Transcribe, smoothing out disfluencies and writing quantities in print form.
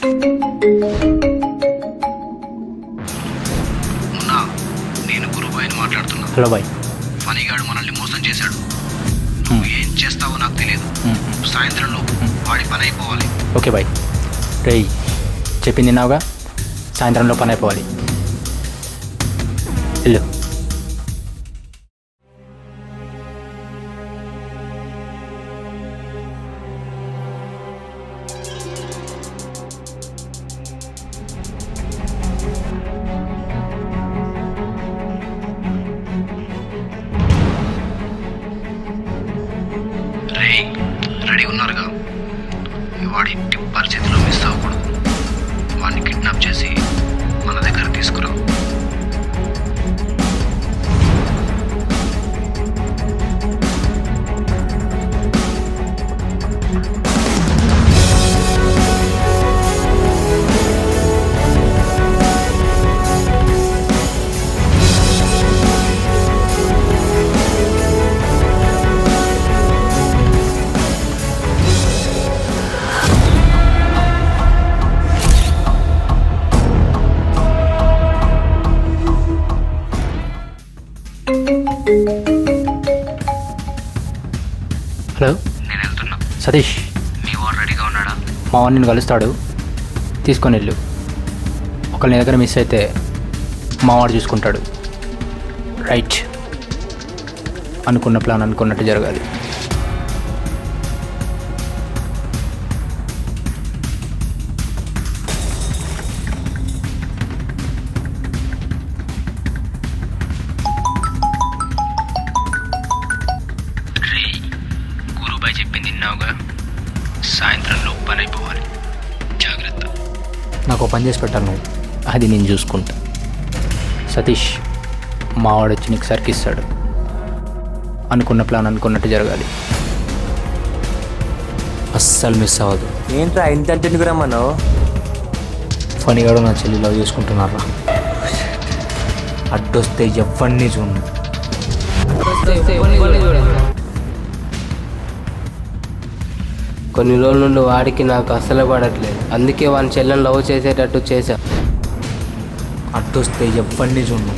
ఉన్నా, నేను గురుబాయిని మాట్లాడుతున్నా. Hello bye. ఫనీగాడు మనల్ని మోసం చేశాడు. నువ్వు ఏం చేస్తావో నాకు తెలియదు. సాయంత్రం లోపు వాడి పని అయిపోవాలి. Okay bye. రేయ్, చెప్పింది విన్నావుగా, సాయంత్రంలో పని అయిపోవాలి. వెళ్ళు. రేయ్, రెడీ ఉన్నారుగా? వాడి టిప్పర్ చేతిలో మిస్ అవ్వకూడదు. వాడిని కిడ్నాప్ చేసి మన దగ్గర తీసుకురా. హలో, నేను వెళ్తున్నా. సతీష్, మీ వాడు రెడీగా ఉన్నాడా? మా వాడు నిన్ను కలుస్తాడు, తీసుకొని వెళ్ళు. ఒకళ్ళ నీ దగ్గర మిస్ అయితే మా వాడు చూసుకుంటాడు. రైట్. అనుకున్న ప్లాన్ అనుకున్నట్టు జరగాలి. రేయ్, గురుబాయ్ చెప్పింది విన్నావుగా, సాయంత్రం లోపు పని అయిపోవాలి. జాగ్రత్త. నాకు పని చేసి పెట్టాను నువ్వు, అది నేను చూసుకుంటా. సతీష్, మావాడు వచ్చి నీకు సరికిస్తాడు. అనుకున్న ప్లాన్ అనుకున్నట్టు జరగాలి. అస్సలు మిస్ అవ్వదు. ఏంట్రా ఇంత అర్జెంట్గా రమ్మన్నావు? ఫనీగాడు నా చెల్లి లవ్ చేసుకుంటున్నారా? అడ్డొస్తే ఎవరిని చూడు. కొన్ని రోజుల నుండి వాడికి నాకు అసలు పడట్లేదు, అందుకే వాని చెల్లెని లవ్ చేసేటట్టు చేశా. అడ్డొస్తే ఎవరిని చూడు.